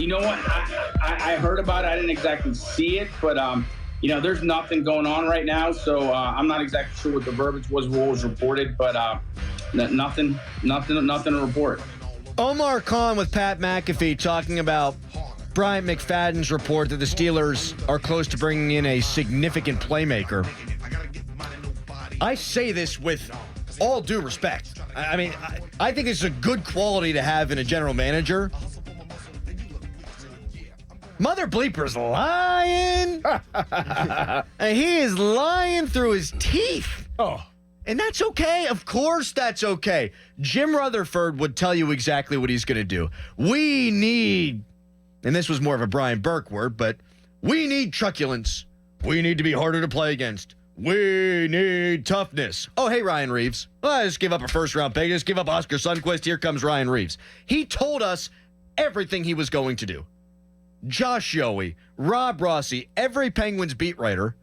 You know what? I heard about it. I didn't exactly see it, but there's nothing going on right now, so I'm not exactly sure what the verbiage was, what was reported, but nothing to report. Omar Khan with Pat McAfee talking about Bryant McFadden's report that the Steelers are close to bringing in a significant playmaker. I say this with all due respect. I mean, I think it's a good quality to have in a general manager. Mother Bleeper's lying. And he is lying through his teeth. Oh. And that's okay. Of course that's okay. Jim Rutherford would tell you exactly what he's going to do. We need, and this was more of a Brian Burke word, but we need truculence. We need to be harder to play against. We need toughness. Oh, hey, Ryan Reeves. Well, just give up a first-round pick. Just give up Oscar Sundquist. Here comes Ryan Reeves. He told us everything he was going to do. Josh Yohe, Rob Rossi, every Penguins beat writer,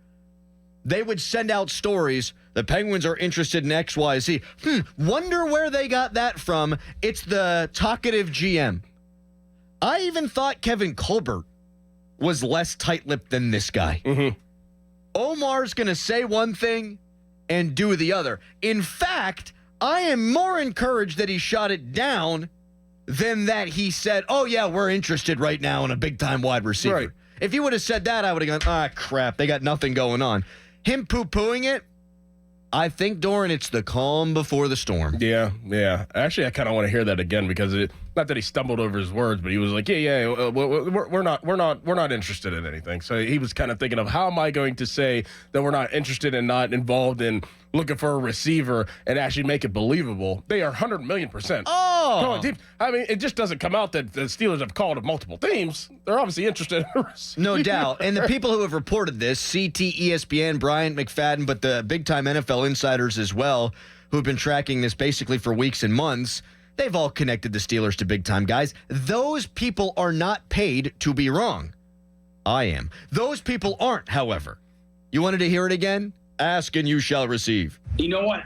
they would send out stories. The Penguins are interested in XYZ. Wonder where they got that from. It's the talkative GM. I even thought Kevin Colbert was less tight-lipped than this guy. Mm-hmm. Omar's going to say one thing and do the other. In fact, I am more encouraged that he shot it down than that he said, oh, yeah, we're interested right now in a big-time wide receiver. Right. If he would have said that, I would have gone, crap, they got nothing going on. Him poo-pooing it, I think, Doran, it's the calm before the storm. Yeah. Actually, I kind of want to hear that again because not that he stumbled over his words, but he was like, we're not interested in anything. So he was kind of thinking of how am I going to say that we're not interested and not involved in looking for a receiver and actually make it believable. They are 100 million%. Oh, I mean, it just doesn't come out that the Steelers have called multiple teams. They're obviously interested in a receiver. No doubt. And the people who have reported this, CT, ESPN, Bryant McFadden, but the big-time NFL insiders as well, who have been tracking this basically for weeks and months, they've all connected the Steelers to big-time guys. Those people are not paid to be wrong. I am. Those people aren't, however. You wanted to hear it again? Ask and you shall receive. You know what?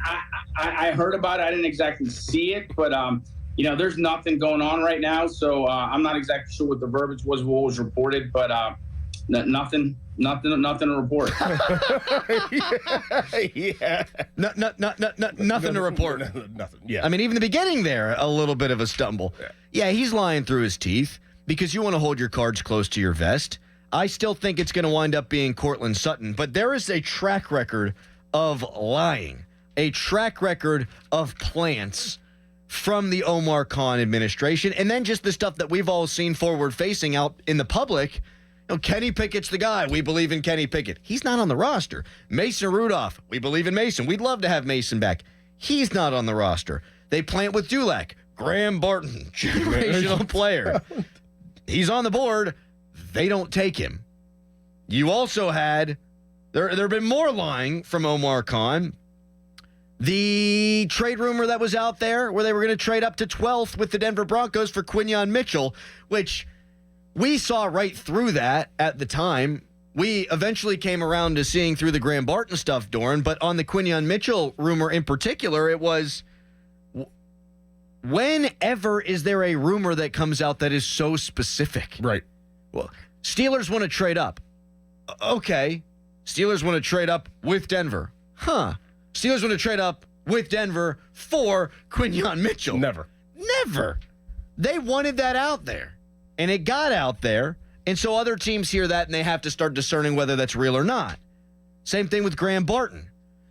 I heard about it. I didn't exactly see it, but there's nothing going on right now, so I'm not exactly sure what the verbiage was, what was reported, but nothing to report. Yeah. Nothing to report. Nothing. Yeah. I mean, even the beginning there, a little bit of a stumble. Yeah, he's lying through his teeth because you want to hold your cards close to your vest. I still think it's going to wind up being Courtland Sutton, but there is a track record of lying, a track record of plants from the Omar Khan administration, and then just the stuff that we've all seen forward-facing out in the public. Kenny Pickett's the guy. We believe in Kenny Pickett. He's not on the roster. Mason Rudolph. We believe in Mason. We'd love to have Mason back. He's not on the roster. They plant with Dulac. Graham Barton, generational player. He's on the board. They don't take him. You also had, there have been more lying from Omar Khan. The trade rumor that was out there where they were going to trade up to 12th with the Denver Broncos for Quinyon Mitchell, which we saw right through that at the time. We eventually came around to seeing through the Graham Barton stuff, Doran, but on the Quinyon Mitchell rumor in particular, it was, whenever is there a rumor that comes out that is so specific? Right. Well, Steelers want to trade up. Okay. Steelers want to trade up with Denver. Steelers want to trade up with Denver for Quinyon Mitchell. Never. They wanted that out there, and it got out there, and so other teams hear that, and they have to start discerning whether that's real or not. Same thing with Graham Barton.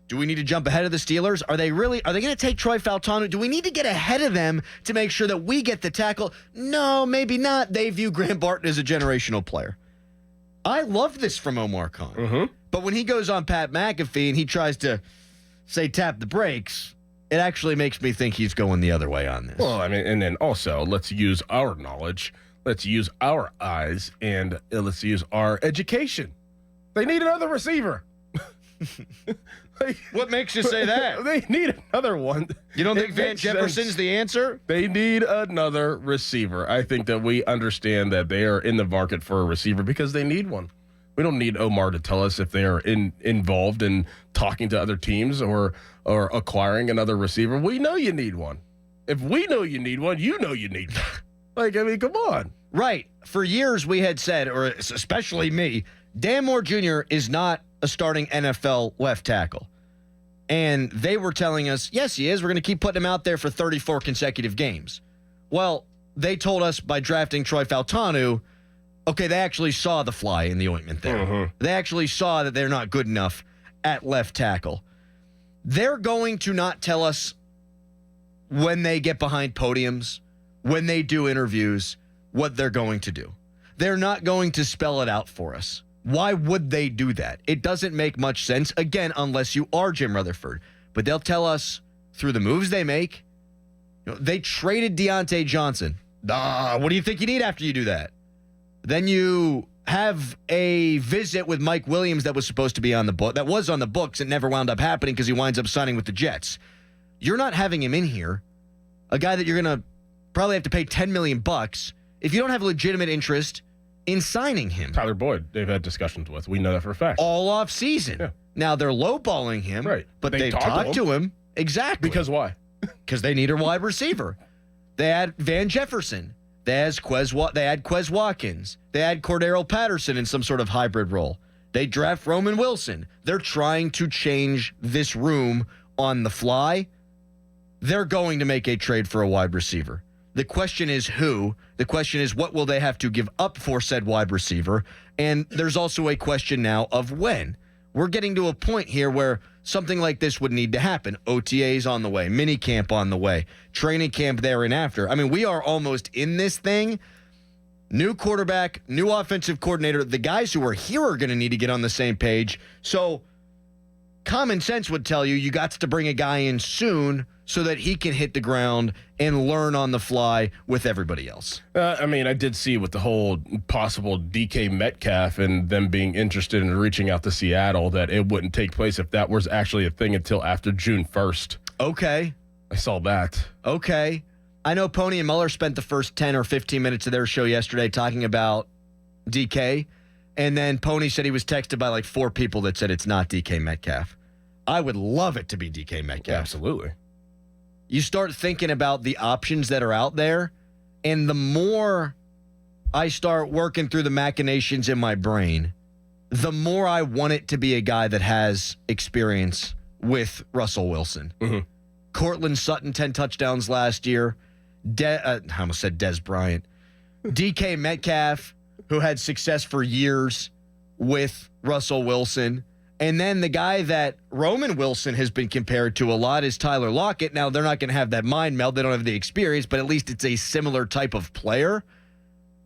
Do we need to jump ahead of the Steelers? Are they going to take Troy Faltano? Do we need to get ahead of them to make sure that we get the tackle? No, maybe not. They view Graham Barton as a generational player. I love this from Omar Khan. Mm-hmm. But when he goes on Pat McAfee and he tries to say tap the brakes, it actually makes me think he's going the other way on this. Well, I mean, and then also let's use our knowledge, let's use our eyes, and let's use our education. They need another receiver. What makes you say that? They need another one. You don't think Van Jefferson's the answer? They need another receiver. I think that we understand that they are in the market for a receiver because they need one. We don't need Omar to tell us if they are involved in talking to other teams or acquiring another receiver. We know you need one. If we know you need one, you know you need one. I mean, come on. Right. For years we had said, or especially me, Dan Moore Jr. is not a starting NFL left tackle. And they were telling us, yes, he is. We're going to keep putting him out there for 34 consecutive games. Well, they told us by drafting Troy Fautanu, okay, they actually saw the fly in the ointment there. Mm-hmm. They actually saw that they're not good enough at left tackle. They're going to not tell us when they get behind podiums, when they do interviews, what they're going to do. They're not going to spell it out for us. Why would they do that? It doesn't make much sense, again, unless you are Jim Rutherford. But they'll tell us through the moves they make. They traded Deontay Johnson. What do you think you need after you do that? Then you have a visit with Mike Williams that was supposed to be on the book, that was on the books. It never wound up happening because he winds up signing with the Jets. You're not having him in here, a guy that you're going to probably have to pay $10 million if you don't have legitimate interest in signing him. Tyler Boyd, they've had discussions with. We know that for a fact. All off season. Yeah. Now they're lowballing him, right? But they've talked to him. Exactly. Because why? Because they need a wide receiver. They had Van Jefferson. They had Quez Watkins. They had Cordero Patterson in some sort of hybrid role. They draft Roman Wilson. They're trying to change this room on the fly. They're going to make a trade for a wide receiver. The question is who. The question is what will they have to give up for said wide receiver. And there's also a question now of when. We're getting to a point here where something like this would need to happen. OTAs on the way, mini camp on the way, training camp there and after. I mean, we are almost in this thing. New quarterback, new offensive coordinator. The guys who are here are going to need to get on the same page. So common sense would tell you got to bring a guy in soon so that he can hit the ground and learn on the fly with everybody else. I mean, I did see with the whole possible DK Metcalf and them being interested in reaching out to Seattle that it wouldn't take place if that was actually a thing until after June 1st. Okay. I saw that. Okay. I know Pony and Muller spent the first 10 or 15 minutes of their show yesterday talking about DK, and then Pony said he was texted by like 4 people that said it's not DK Metcalf. I would love it to be DK Metcalf. Absolutely. You start thinking about the options that are out there, and the more I start working through the machinations in my brain, the more I want it to be a guy that has experience with Russell Wilson. Mm-hmm. Cortland Sutton, 10 touchdowns last year. I almost said Des Bryant. DK Metcalf, who had success for years with Russell Wilson. And then the guy that Roman Wilson has been compared to a lot is Tyler Lockett. Now, they're not going to have that mind meld. They don't have the experience, but at least it's a similar type of player.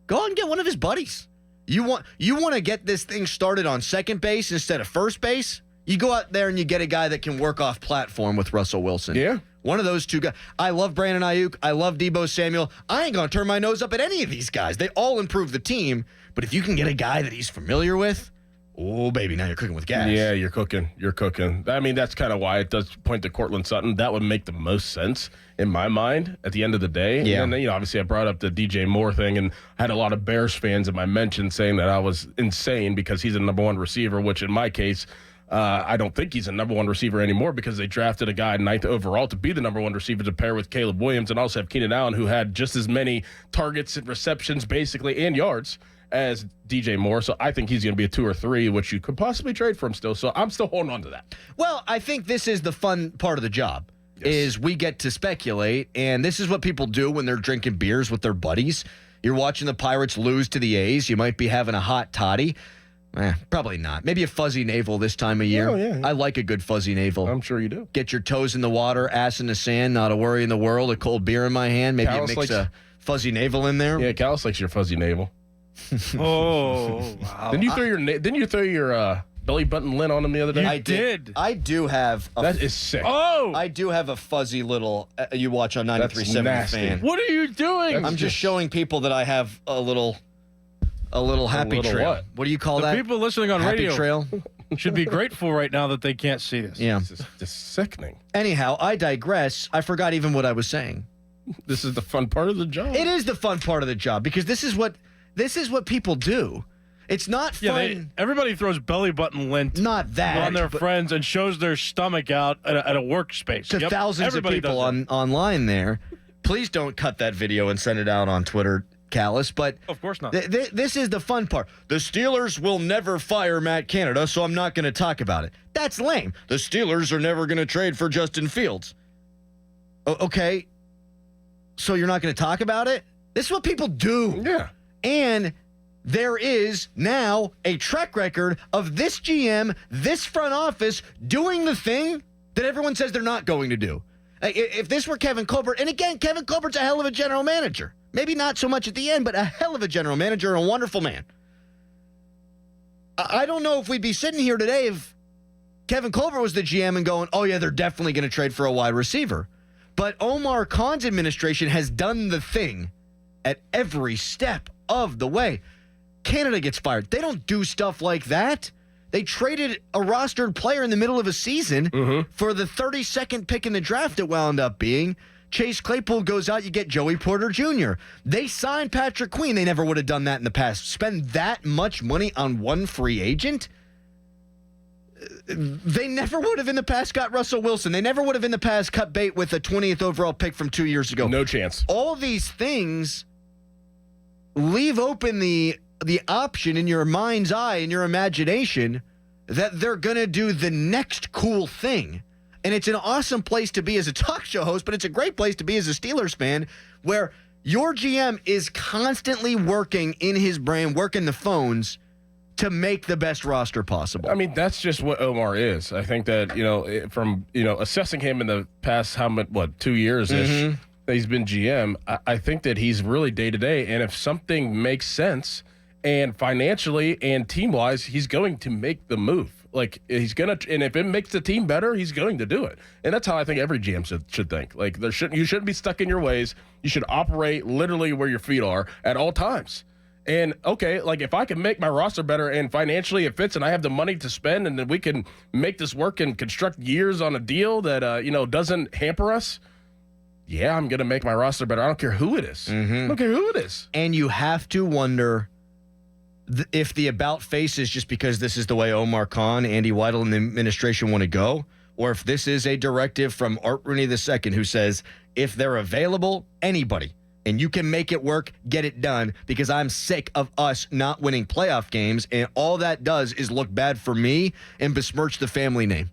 Go out and get one of his buddies. You want to get this thing started on second base instead of first base? You go out there and you get a guy that can work off platform with Russell Wilson. Yeah. One of those two guys. I love Brandon Ayuk. I love Deebo Samuel. I ain't going to turn my nose up at any of these guys. They all improve the team. But if you can get a guy that he's familiar with, oh, baby, now you're cooking with gas. Yeah, you're cooking. You're cooking. I mean, that's kind of why it does point to Cortland Sutton. That would make the most sense in my mind at the end of the day. Yeah. And then, obviously I brought up the DJ Moore thing, and I had a lot of Bears fans in my mention saying that I was insane because he's a number 1 receiver, which in my case, I don't think he's a number 1 receiver anymore because they drafted a guy 9th overall to be the number 1 receiver to pair with Caleb Williams, and also have Keenan Allen, who had just as many targets and receptions basically and yards as DJ Moore. So I think he's going to be a 2 or 3, which you could possibly trade for him still. So I'm still holding on to that. Well, I think this is the fun part of the job. Yes. Is we get to speculate, and this is what people do when they're drinking beers with their buddies. You're watching the Pirates lose to the A's. You might be having a hot toddy. Probably not. Maybe a fuzzy navel this time of year. Oh, yeah. I like a good fuzzy navel. I'm sure you do. Get your toes in the water, ass in the sand, not a worry in the world, a cold beer in my hand. Maybe you mix a fuzzy navel in there. Yeah, Callis likes your fuzzy navel. Oh, wow. Didn't you throw your belly button lint on him the other day? I did. I do have. That is sick. Oh! I do have a fuzzy little. You watch on 93.7 nasty. Fan. What are you doing? I'm just showing people that I have a little happy trail. What do you call that? People listening on happy radio trail should be grateful right now that they can't see this. Yeah. This is just sickening. Anyhow, I digress. I forgot even what I was saying. This is the fun part of the job. It is the fun part of the job because this is what people do. It's not fun. Yeah, everybody throws belly button lint not that on their friends and shows their stomach out at a workspace. To thousands of people online there. Please don't cut that video and send it out on Twitter. callous, but Of course not. This is the fun part. The Steelers will never fire Matt Canada, so I'm not going to talk about it. That's lame. The Steelers are never going to trade for Justin Fields. Okay, so you're not going to talk about it? This is what people do. Yeah. And there is now a track record of this GM, this front office, doing the thing that everyone says they're not going to do. If this were Kevin Colbert, and again, Kevin Colbert's a hell of a general manager. Maybe not so much at the end, but a hell of a general manager and a wonderful man. I don't know if we'd be sitting here today if Kevin Colbert was the GM and going, oh yeah, they're definitely going to trade for a wide receiver. But Omar Khan's administration has done the thing at every step of the way. Canada gets fired. They don't do stuff like that. They traded a rostered player in the middle of a season for the 32nd pick in the draft it wound up being. Chase Claypool goes out, you get Joey Porter Jr. They signed Patrick Queen. They never would have done that in the past. Spend that much money on one free agent? They never would have in the past got Russell Wilson. They never would have in the past cut bait with a 20th overall pick from 2 years ago. No chance. All these things leave open the option in your mind's eye, in your imagination, that they're going to do the next cool thing. And it's an awesome place to be as a talk show host, but it's a great place to be as a Steelers fan, where your GM is constantly working in his brain, working the phones to make the best roster possible. I mean, that's just what Omar is. I think that, from, assessing him in the past, 2 years-ish, that he's been GM, I think that he's really day-to-day. And if something makes sense, and financially and team-wise, he's going to make the move. Like, he's going to – and if it makes the team better, he's going to do it. And that's how I think every GM should think. Like, you shouldn't be stuck in your ways. You should operate literally where your feet are at all times. And, okay, like, if I can make my roster better and financially it fits and I have the money to spend and then we can make this work and construct years on a deal that, doesn't hamper us, yeah, I'm going to make my roster better. I don't care who it is. I don't care who it is. And you have to wonder – if the about face is just because this is the way Omar Khan, Andy Weidel, and the administration want to go, or if this is a directive from Art Rooney II who says, if they're available, anybody, and you can make it work, get it done, because I'm sick of us not winning playoff games, and all that does is look bad for me and besmirch the family name.